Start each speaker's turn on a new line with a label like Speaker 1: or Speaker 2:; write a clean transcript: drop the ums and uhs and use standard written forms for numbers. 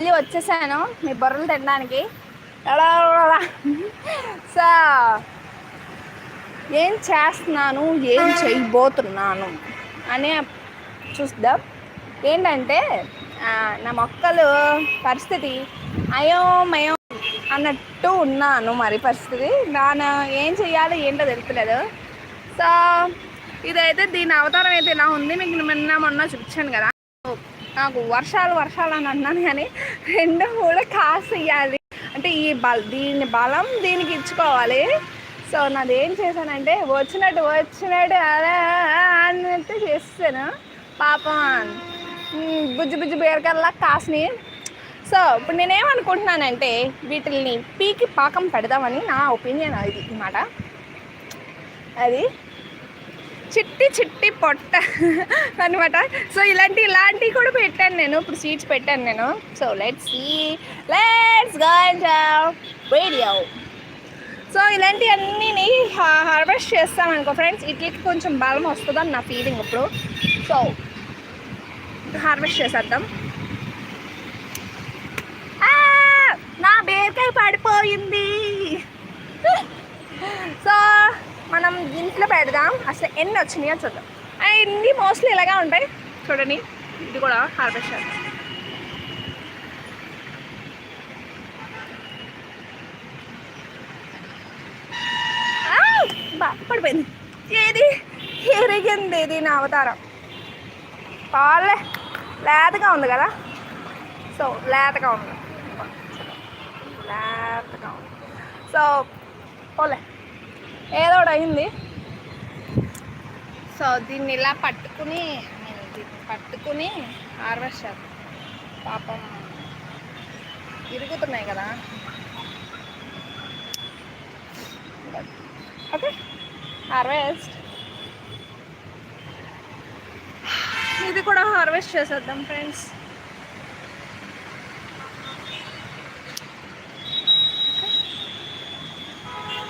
Speaker 1: మళ్ళీ వచ్చేసాను మీ బొర్రలు తినడానికి. సో ఏం చేస్తున్నాను, ఏం చేయబోతున్నాను అని చూద్దాం. ఏంటంటే నా మొక్కలు పరిస్థితి అయోమయం అన్నట్టు ఉన్నాను. మరి పరిస్థితి దాని ఏం చెయ్యాలో ఏంటో తెలుస్తలేదు. సో ఇదైతే దీని అవతారం అయితే ఇలా ఉంది. మీకు మొన్న చూపించాను కదా. నాకు వర్షాలు అని అన్నాను, కానీ రెండు కూడా కాసేయాలి అంటే దీని బలం దీనికి ఇచ్చుకోవాలి. సో నాది ఏం చేశానంటే వచ్చినట్టు అలా అన్నట్టు చేస్తాను. పాపం బుజ్జి బీరకల్లా కాసిని. సో ఇప్పుడు నేనేమనుకుంటున్నానంటే వీటిల్ని పీకి పాకం పెడదామని నా ఒపీనియన్. అది అన్నమాట. అది చిట్టి పొట్ట అనమాట. సో ఇలాంటివి కూడా పెట్టాను నేను. ఇప్పుడు సీడ్స్ పెట్టాను నేను. So let's go video. So ఇలాంటివన్నీ హార్వెస్ట్ చేస్తామనుకో ఫ్రెండ్స్, వీటికి కొంచెం బలం వస్తుందని నా ఫీలింగ్ ఇప్పుడు. సో హార్వెస్ట్ చేసేద్దాం. నా బీరకాయ పడిపోయింది. సో మనం ఇంట్లో పెడదాం. అసలు ఎన్ని వచ్చినాయో చూద్దాం. అన్నీ మోస్ట్లీ ఇలాగా ఉంటాయి చూడండి. ఇది కూడా హార్వెస్ట్ చేద్దాం. పడిపోయింది. ఏది ఎరిగింది ఇది నా అవతారం. పాలే లేతగా ఉంది కదా. సో లేతగా ఉంది. సో పోలే ఏదో ఒకటి అయింది. సో దీన్ని ఇలా పట్టుకుని హార్వెస్ట్ చేద్దాం. పాపం ఇరుగుతున్నాయి కదా. Okay harvest. ఇది కూడా హార్వెస్ట్ చేసేద్దాం ఫ్రెండ్స్.